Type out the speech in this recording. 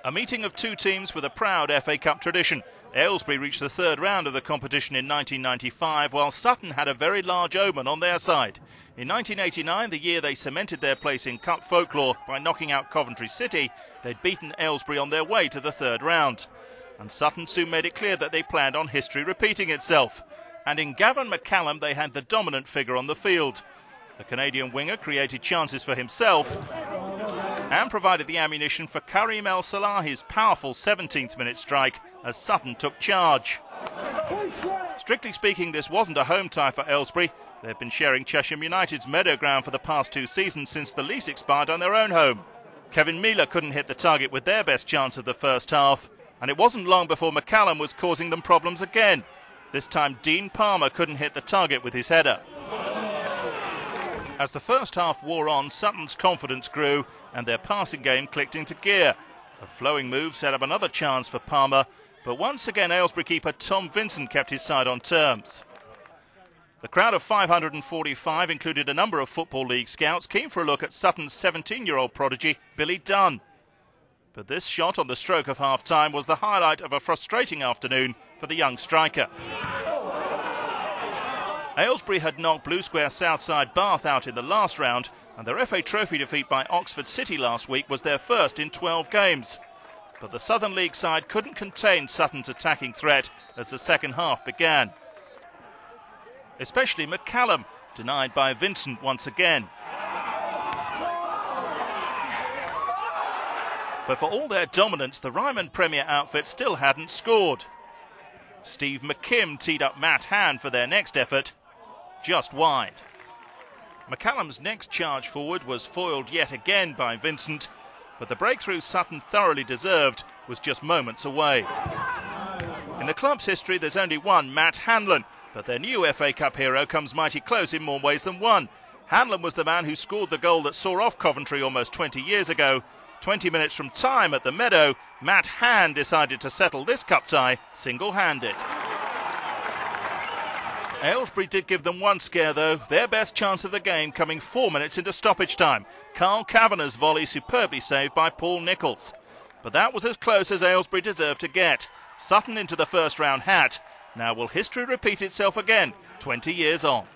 A meeting of two teams with a proud FA Cup tradition. Aylesbury reached the third round of the competition in 1995, while Sutton had a very large omen on their side. In 1989, the year they cemented their place in Cup folklore by knocking out Coventry City, they'd beaten Aylesbury on their way to the third round. And Sutton soon made it clear that they planned on history repeating itself. And in Gavin McCallum, they had the dominant figure on the field. The Canadian winger created chances for himself and provided the ammunition for Karim El-Salahi's powerful 17th-minute strike as Sutton took charge. Strictly speaking, this wasn't a home tie for Aylesbury. They've been sharing Cheshire United's meadow ground for the past 2 seasons since the lease expired on their own home. Kevin Miller couldn't hit the target with their best chance of the first half, and it wasn't long before McCallum was causing them problems again. This time Dean Palmer couldn't hit the target with his header. As the first half wore on, Sutton's confidence grew and their passing game clicked into gear. A flowing move set up another chance for Palmer, but once again Aylesbury keeper Tom Vincent kept his side on terms. The crowd of 545 included a number of Football League scouts keen for a look at Sutton's 17-year-old prodigy, Billy Dunn. But this shot on the stroke of half-time was the highlight of a frustrating afternoon for the young striker. Aylesbury had knocked Blue Square Southside Bath out in the last round, and their FA Trophy defeat by Oxford City last week was their first in 12 games. But the Southern League side couldn't contain Sutton's attacking threat as the second half began. Especially McCallum, denied by Vincent once again. But for all their dominance, the Ryman Premier outfit still hadn't scored. Steve McKim teed up Matt Hand for their next effort, just wide. McCallum's next charge forward was foiled yet again by Vincent, but the breakthrough Sutton thoroughly deserved was just moments away. In the club's history, there's only one Matt Hanlon, but their new FA Cup hero comes mighty close in more ways than one. Hanlon was the man who scored the goal that saw off Coventry almost 20 years ago. 20 minutes from time at the Meadow, Matt Hand decided to settle this cup tie single-handed. Aylesbury did give them one scare though, their best chance of the game coming 4 minutes into stoppage time. Carl Kavanagh's volley superbly saved by Paul Nicholls. But that was as close as Aylesbury deserved to get. Sutton into the first round hat. Now will history repeat itself again 20 years on?